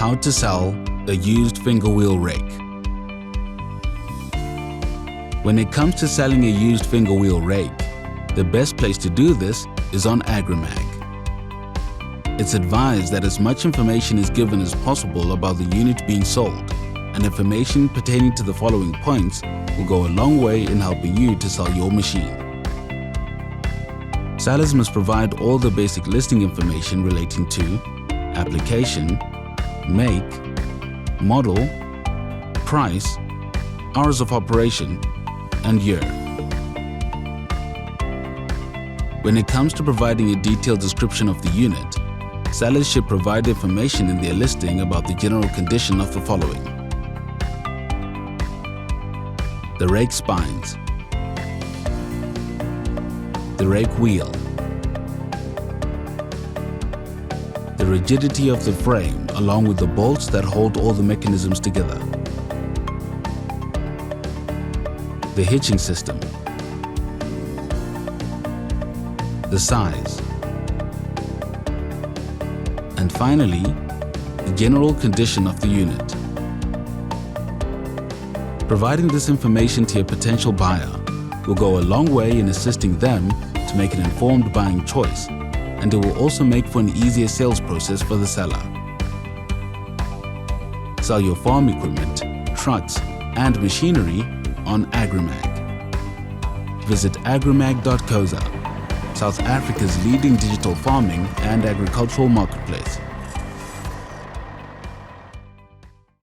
how to sell a used finger wheel rake. When it comes to selling a used finger wheel rake, the best place to do this is on AgriMag. It's advised that as much information is given as possible about the unit being sold, and information pertaining to the following points will go a long way in helping you to sell your machine. Sellers must provide all the basic listing information relating to application, make, model, price, hours of operation, and year. When it comes to providing a detailed description of the unit, sellers should provide information in their listing about the general condition of the following: the rake spines, the rake wheel, the rigidity of the frame along with the bolts that hold all the mechanisms together, the hitching system, the size, and finally, the general condition of the unit. Providing this information to a potential buyer will go a long way in assisting them to make an informed buying choice, and it will also make for an easier sales process for the seller. Sell your farm equipment, trucks, and machinery on AgriMag. Visit agrimag.co.za, South Africa's leading digital farming and agricultural marketplace.